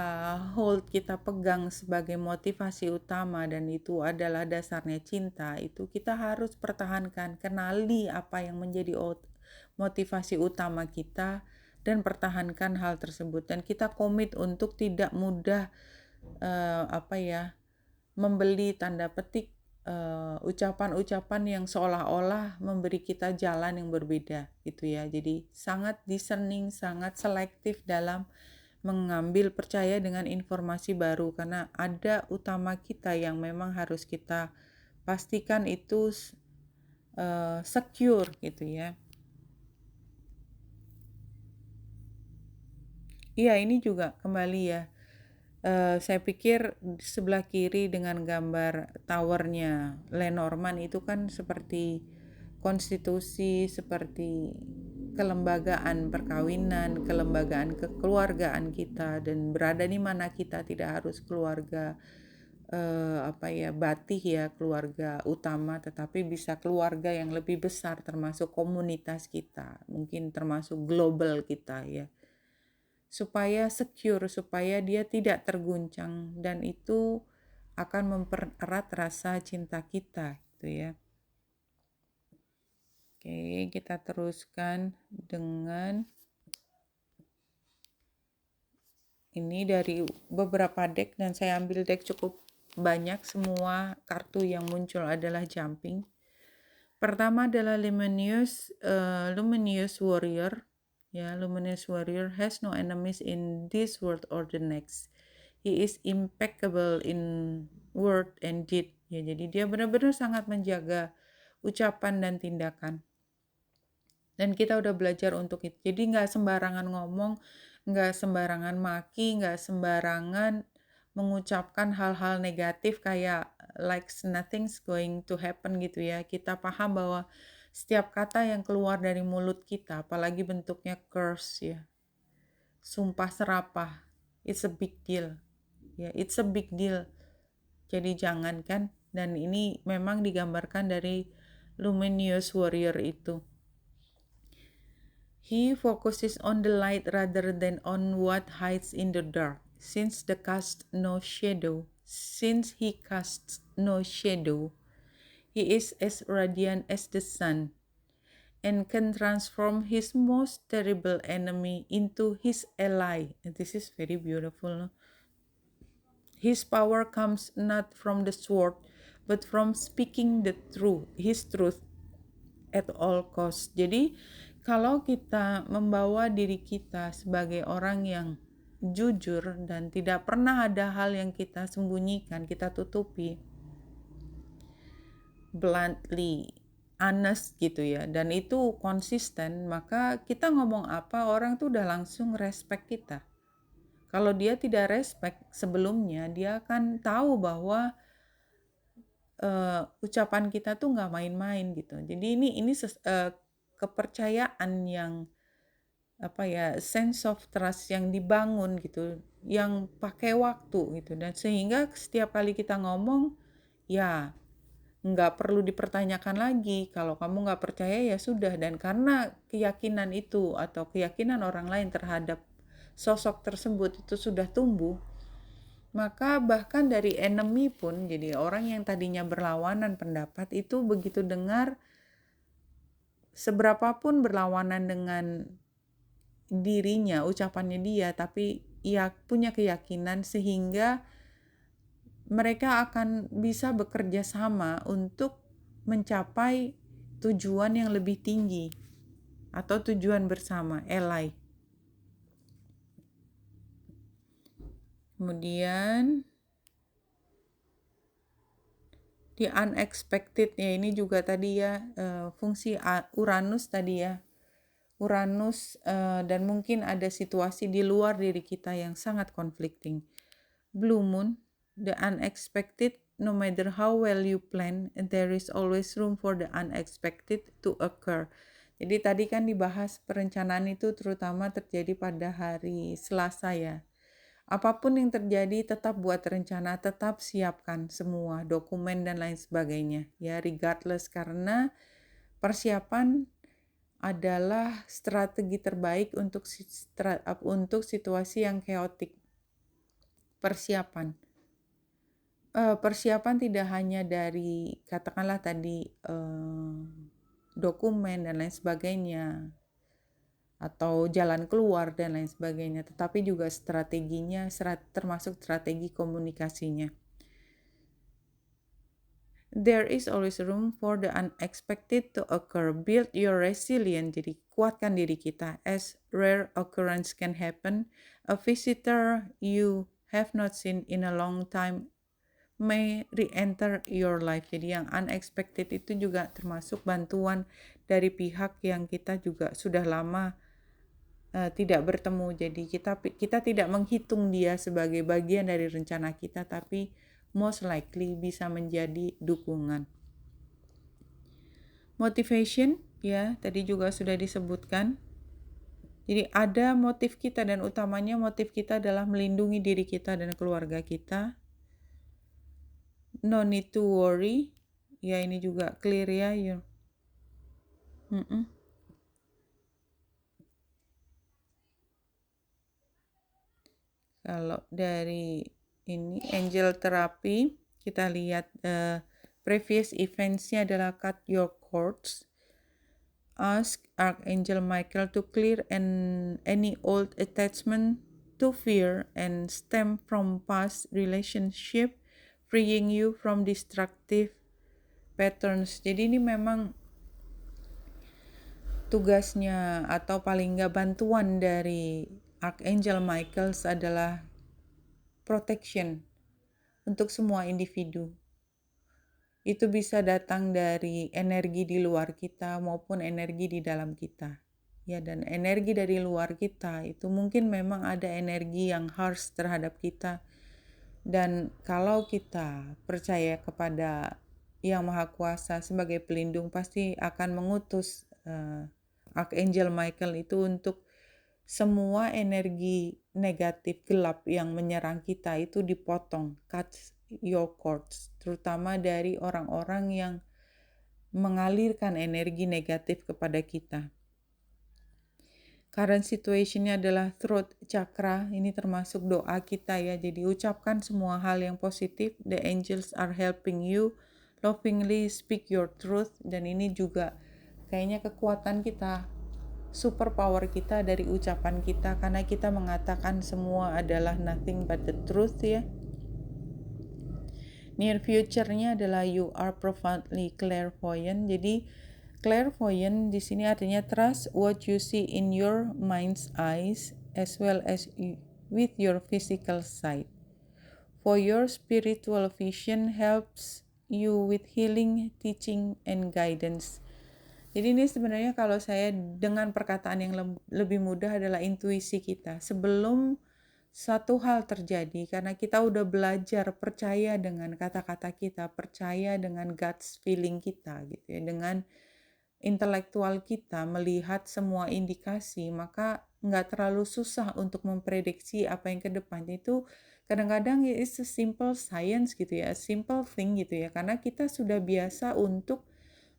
hold, kita pegang sebagai motivasi utama dan itu adalah dasarnya cinta, itu kita harus pertahankan, kenali apa yang menjadi motivasi utama kita dan pertahankan hal tersebut. Dan kita komit untuk tidak mudah membeli tanda petik ucapan-ucapan yang seolah-olah memberi kita jalan yang berbeda gitu ya. Jadi sangat discerning, sangat selektif dalam mengambil percaya dengan informasi baru karena ada utama kita yang memang harus kita pastikan itu secure gitu ya. Iya, ini juga kembali ya. Saya pikir di sebelah kiri dengan gambar towernya Lenormand itu kan seperti konstitusi, seperti kelembagaan perkawinan, kelembagaan kekeluargaan kita dan berada di mana kita tidak harus keluarga batih ya, keluarga utama, tetapi bisa keluarga yang lebih besar termasuk komunitas kita, mungkin termasuk global kita ya. Supaya secure, supaya dia tidak terguncang dan itu akan mempererat rasa cinta kita gitu ya. Oke, kita teruskan dengan ini dari beberapa deck dan saya ambil deck cukup banyak, semua kartu yang muncul adalah jumping. Pertama adalah Luminous Warrior. Ya, Luminous Warrior has no enemies in this world or the next. He is impeccable in word and deed. Ya, jadi dia benar-benar sangat menjaga ucapan dan tindakan. Dan kita udah belajar untuk itu. Jadi nggak sembarangan ngomong, nggak sembarangan maki, nggak sembarangan mengucapkan hal-hal negatif kayak like nothing's going to happen gitu ya. Kita paham bahwa setiap kata yang keluar dari mulut kita, apalagi bentuknya curse ya, sumpah serapah, it's a big deal. Ya, it's a big deal. Jadi jangan kan. Dan ini memang digambarkan dari Luminous Warrior itu. He focuses on the light rather than on what hides in the dark. Since he casts no shadow, he is as radiant as the sun and can transform his most terrible enemy into his ally. And this is very beautiful. No? His power comes not from the sword, but from speaking his truth at all cost. Jadi kalau kita membawa diri kita sebagai orang yang jujur dan tidak pernah ada hal yang kita sembunyikan, kita tutupi, bluntly, honest gitu ya, dan itu konsisten, maka kita ngomong apa orang tuh udah langsung respect kita. Kalau dia tidak respect sebelumnya, dia akan tahu bahwa ucapan kita tuh nggak main-main gitu. Jadi ini kepercayaan yang sense of trust yang dibangun gitu, yang pakai waktu gitu, dan sehingga setiap kali kita ngomong ya nggak perlu dipertanyakan lagi. Kalau kamu nggak percaya ya sudah. Dan karena keyakinan itu atau keyakinan orang lain terhadap sosok tersebut itu sudah tumbuh, maka bahkan dari enemy pun, jadi orang yang tadinya berlawanan pendapat itu begitu dengar seberapapun berlawanan dengan dirinya, ucapannya dia, tapi ia punya keyakinan sehingga mereka akan bisa bekerja sama untuk mencapai tujuan yang lebih tinggi atau tujuan bersama, ally. Kemudian di unexpected ya, ini juga tadi ya, fungsi Uranus tadi ya. Uranus dan mungkin ada situasi di luar diri kita yang sangat conflicting. Blue Moon, the unexpected, no matter how well you plan, there is always room for the unexpected to occur. Jadi tadi kan dibahas perencanaan itu terutama terjadi pada hari Selasa ya. Apapun yang terjadi tetap buat rencana, tetap siapkan semua dokumen dan lain sebagainya ya, regardless, karena persiapan adalah strategi terbaik untuk situasi yang chaotic. Persiapan tidak hanya dari katakanlah tadi dokumen dan lain sebagainya atau jalan keluar dan lain sebagainya, tetapi juga strateginya, termasuk strategi komunikasinya. There is always room for the unexpected to occur. Build your resilience, jadi kuatkan diri kita. As rare occurrence can happen, a visitor you have not seen in a long time may re-enter your life. Jadi yang unexpected itu juga termasuk bantuan dari pihak yang kita juga sudah lama tidak bertemu. Jadi kita tidak menghitung dia sebagai bagian dari rencana kita, tapi most likely bisa menjadi dukungan. Motivation ya, tadi juga sudah disebutkan. Jadi ada motif kita, dan utamanya motif kita adalah melindungi diri kita dan keluarga kita. No need to worry. Ya, ini juga clear ya. Kalau dari ini angel therapy, kita lihat previous events-nya adalah cut your cords. Ask Archangel Michael to clear any old attachment to fear and stem from past relationship, freeing you from destructive patterns. Jadi ini memang tugasnya atau paling nggak bantuan dari Archangel Michael adalah protection untuk semua individu. Itu bisa datang dari energi di luar kita maupun energi di dalam kita. Ya, dan energi dari luar kita itu mungkin memang ada energi yang harsh terhadap kita. Dan kalau kita percaya kepada Yang Maha Kuasa sebagai pelindung, pasti akan mengutus Archangel Michael itu untuk semua energi negatif gelap yang menyerang kita itu dipotong, cut your cords, terutama dari orang-orang yang mengalirkan energi negatif kepada kita. Current situationnya adalah throat chakra, ini termasuk doa kita ya, jadi ucapkan semua hal yang positif. The angels are helping you, lovingly speak your truth, dan ini juga kayaknya kekuatan kita, super power kita dari ucapan kita, karena kita mengatakan semua adalah nothing but the truth ya. Near future-nya adalah you are profoundly clairvoyant. Jadi clairvoyant di sini artinya trust what you see in your mind's eyes as well as with your physical sight. For your spiritual vision helps you with healing, teaching, and guidance. Jadi ini sebenarnya kalau saya dengan perkataan yang lebih mudah adalah intuisi kita. Sebelum satu hal terjadi, karena kita udah belajar percaya dengan kata-kata kita, percaya dengan guts feeling kita gitu ya, dengan intelektual kita melihat semua indikasi, maka nggak terlalu susah untuk memprediksi apa yang ke depan. Itu kadang-kadang it's a simple science gitu ya, simple thing gitu ya, karena kita sudah biasa untuk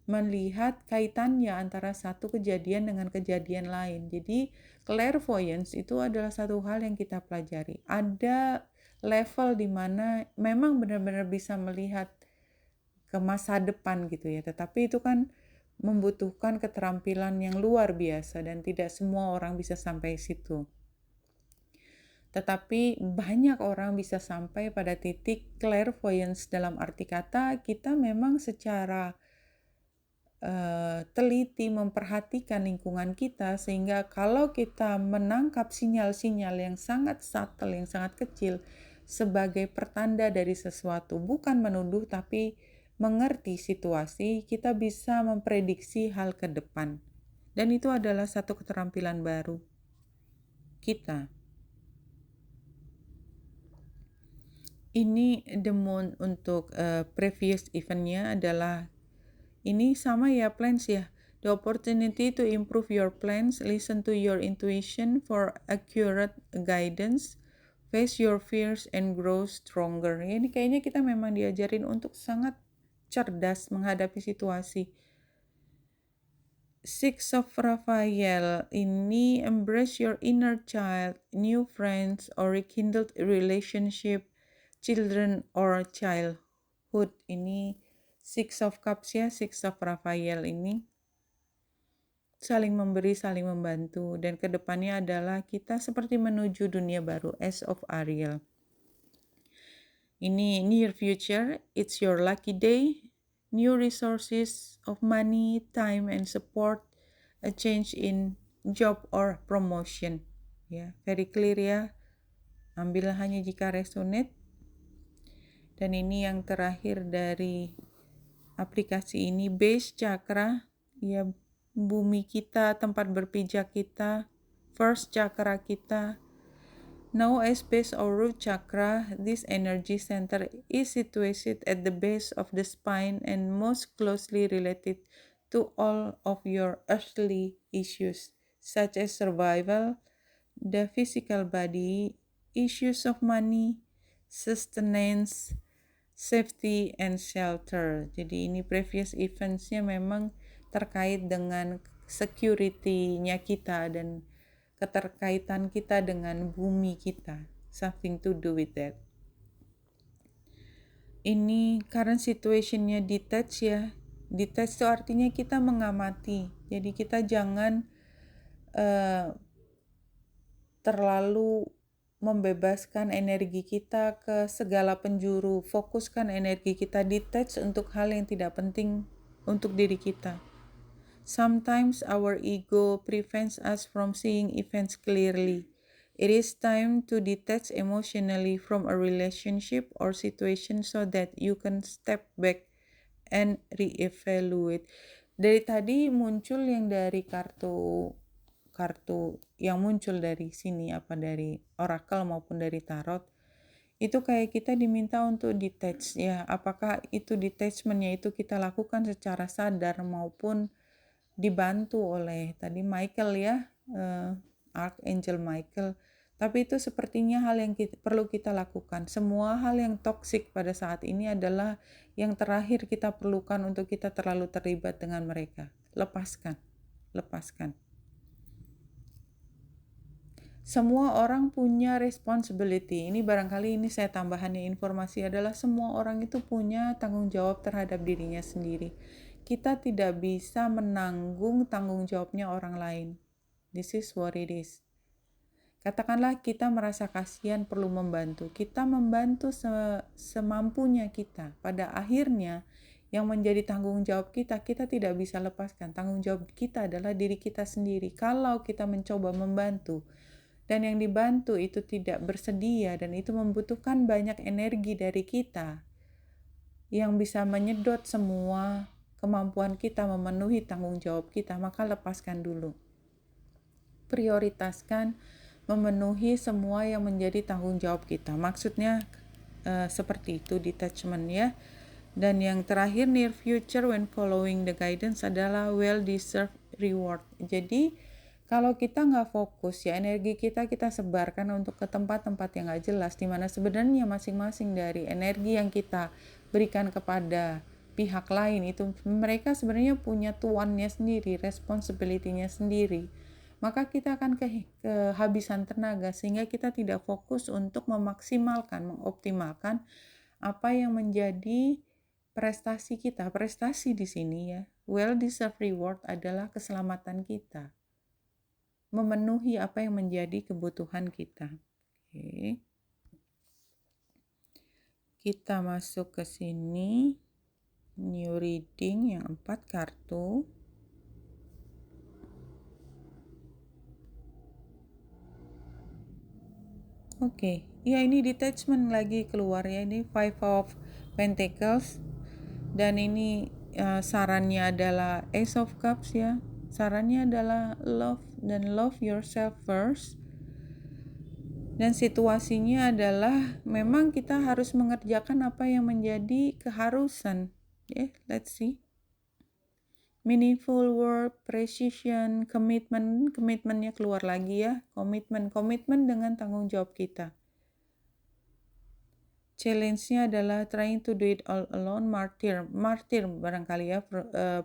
melihat kaitannya antara satu kejadian dengan kejadian lain. Jadi clairvoyance itu adalah satu hal yang kita pelajari. Ada level di mana memang benar-benar bisa melihat ke masa depan gitu ya. Tetapi itu kan membutuhkan keterampilan yang luar biasa dan tidak semua orang bisa sampai situ. Tetapi banyak orang bisa sampai pada titik clairvoyance, dalam arti kata kita memang secara teliti memperhatikan lingkungan kita, sehingga kalau kita menangkap sinyal-sinyal yang sangat subtle, yang sangat kecil sebagai pertanda dari sesuatu, bukan menuduh tapi mengerti situasi, kita bisa memprediksi hal ke depan. Dan itu adalah satu keterampilan baru kita. Ini the moon untuk previous eventnya adalah ini sama ya, plans ya. The opportunity to improve your plans, listen to your intuition for accurate guidance, face your fears and grow stronger. Ya, ini kayaknya kita memang diajarin untuk sangat cerdas menghadapi situasi. Six of Raphael ini embrace your inner child, new friends or rekindled relationship, children or childhood. Ini Six of Cups ya, Six of Raphael ini saling memberi, saling membantu, dan kedepannya adalah kita seperti menuju dunia baru, Ace of Ariel. Ini near future, it's your lucky day, new resources of money, time, and support, a change in job or promotion. Ya, very clear ya. Ambil hanya jika resonate. Dan ini yang terakhir dari aplikasi ini, base chakra, ya, bumi kita, tempat berpijak kita, first chakra kita. Now as base or root chakra, this energy center is situated at the base of the spine and most closely related to all of your earthly issues, such as survival, the physical body, issues of money, sustenance, safety and shelter. Jadi ini previous events-nya memang terkait dengan security-nya kita dan keterkaitan kita dengan bumi kita. Something to do with that. Ini current situation-nya detach ya. Detach itu artinya kita mengamati. Jadi kita jangan terlalu membebaskan energi kita ke segala penjuru, fokuskan energi kita, detach untuk hal yang tidak penting untuk diri kita. Sometimes our ego prevents us from seeing events clearly. It is time to detach emotionally from a relationship or situation so that you can step back and reevaluate. Dari tadi muncul yang dari kartu yang muncul dari sini, apa dari oracle maupun dari tarot, itu kayak kita diminta untuk detach ya. Apakah itu detachmentnya itu kita lakukan secara sadar maupun dibantu oleh tadi Michael ya, Archangel Michael. Tapi itu sepertinya hal yang perlu kita lakukan. Semua hal yang toksik pada saat ini adalah yang terakhir kita perlukan untuk kita terlalu terlibat dengan mereka. Lepaskan. Semua orang punya responsibility. Ini barangkali ini saya tambahannya informasi adalah semua orang itu punya tanggung jawab terhadap dirinya sendiri. Kita tidak bisa menanggung tanggung jawabnya orang lain. This is what it is. Katakanlah kita merasa kasihan perlu membantu. Kita membantu semampunya kita. Pada akhirnya yang menjadi tanggung jawab kita tidak bisa lepaskan. Tanggung jawab kita adalah diri kita sendiri. Kalau kita mencoba membantu, dan yang dibantu itu tidak bersedia dan itu membutuhkan banyak energi dari kita yang bisa menyedot semua kemampuan kita memenuhi tanggung jawab kita, maka lepaskan dulu. Prioritaskan memenuhi semua yang menjadi tanggung jawab kita. Maksudnya seperti itu detachment ya. Dan yang terakhir, near future when following the guidance adalah well-deserved reward. Jadi kalau kita nggak fokus ya, energi kita sebarkan untuk ke tempat-tempat yang nggak jelas, di mana sebenarnya masing-masing dari energi yang kita berikan kepada pihak lain itu mereka sebenarnya punya tuannya sendiri, responsibility-nya sendiri. Maka kita akan kehabisan tenaga sehingga kita tidak fokus untuk memaksimalkan, mengoptimalkan apa yang menjadi prestasi kita. Prestasi di sini ya, well-deserved reward adalah keselamatan kita. Memenuhi apa yang menjadi kebutuhan kita. Oke. Kita masuk ke sini. New reading yang 4 kartu. Oke, ya ini detachment lagi keluar ya, ini Five of Pentacles. Dan ini sarannya adalah Ace of Cups ya. Sarannya adalah love dan love yourself first. Dan situasinya adalah memang kita harus mengerjakan apa yang menjadi keharusan. Let's see. Meaningful work, precision, commitment. Commitmentnya keluar lagi ya. Komitmen dengan tanggung jawab kita. Challenge-nya adalah trying to do it all alone, martyr barangkali ya,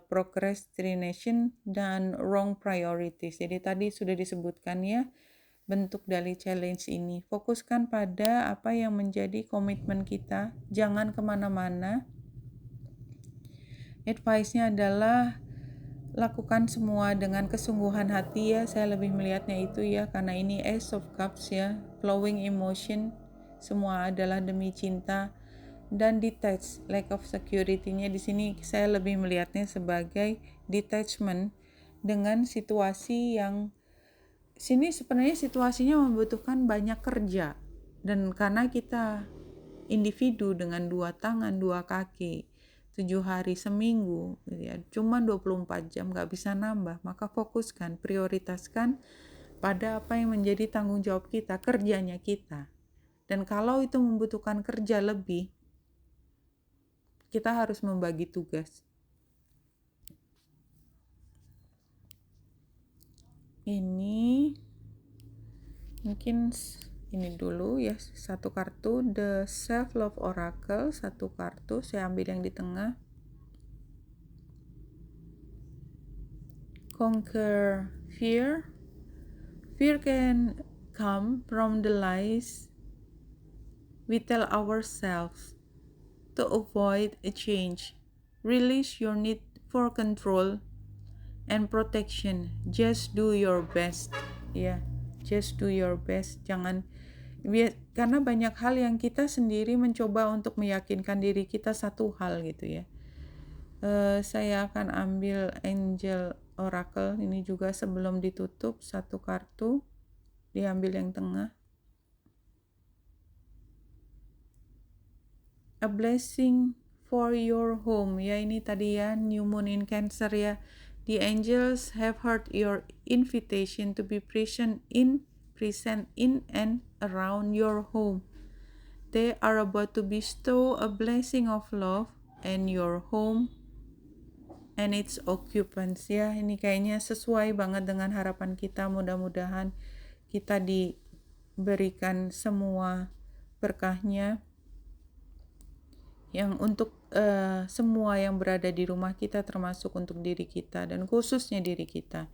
procrastination dan wrong priorities. Jadi tadi sudah disebutkan ya bentuk dari challenge ini. Fokuskan pada apa yang menjadi komitmen kita, jangan kemana-mana. Advice-nya adalah lakukan semua dengan kesungguhan hati ya, saya lebih melihatnya itu ya, karena ini Ace of Cups ya, flowing emotion, semua adalah demi cinta. Dan detach, lack of security-nya di sini saya lebih melihatnya sebagai detachment dengan situasi yang sini sebenarnya situasinya membutuhkan banyak kerja, dan karena kita individu dengan 2 tangan 2 kaki 7 hari seminggu ya, cuma 24 jam gak bisa nambah, maka fokuskan, prioritaskan pada apa yang menjadi tanggung jawab kita, kerjanya kita. Dan kalau itu membutuhkan kerja lebih, kita harus membagi tugas. Ini mungkin ini dulu ya, satu kartu The Self Love Oracle, satu kartu saya ambil yang di tengah. Conquer fear. Fear can come from the lies we tell ourselves to avoid a change. Release your need for control and protection. Just do your best. Just do your best. Karena banyak hal yang kita sendiri mencoba untuk meyakinkan diri kita satu hal gitu ya. Saya akan ambil Angel Oracle ini juga sebelum ditutup, satu kartu diambil yang tengah. A blessing for your home ya, ini tadi ya, New Moon in Cancer ya. The angels have heard your invitation to be present in and around your home. They are about to bestow a blessing of love and your home and its occupants ya. Ini kayaknya sesuai banget dengan harapan kita. Mudah-mudahan kita diberikan semua berkahnya yang untuk semua yang berada di rumah kita, termasuk untuk diri kita dan khususnya diri kita.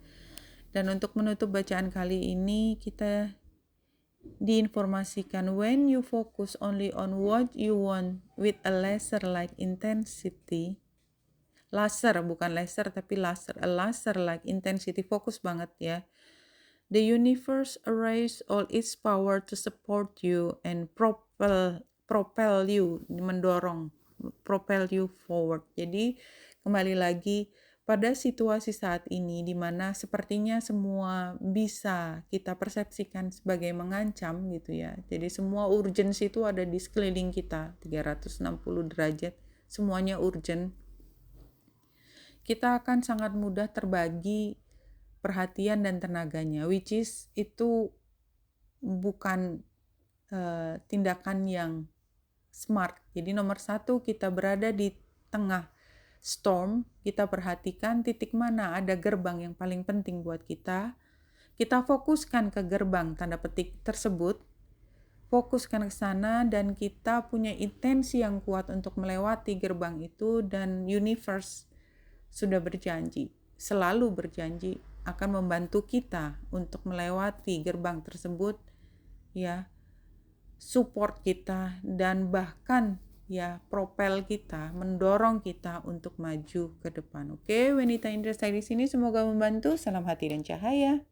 Dan untuk menutup bacaan kali ini, kita diinformasikan, when you focus only on what you want with a laser-like intensity, a laser-like intensity, fokus banget ya. The universe arrays all its power to support you and propel you, propel you forward. Jadi kembali lagi pada situasi saat ini di mana sepertinya semua bisa kita persepsikan sebagai mengancam gitu ya. Jadi semua urgensi itu ada di sekeliling kita, 360 derajat, semuanya urgent. Kita akan sangat mudah terbagi perhatian dan tenaganya, which is itu bukan tindakan yang smart. Jadi nomor 1, kita berada di tengah storm, kita perhatikan titik mana ada gerbang yang paling penting buat kita. Kita fokuskan ke gerbang tanda petik tersebut, fokuskan ke sana, dan kita punya intensi yang kuat untuk melewati gerbang itu, dan universe sudah berjanji, selalu berjanji akan membantu kita untuk melewati gerbang tersebut ya, support kita, dan bahkan ya propel kita, mendorong kita untuk maju ke depan. Oke, Wanita Indra saya di sini semoga membantu. Salam hati dan cahaya.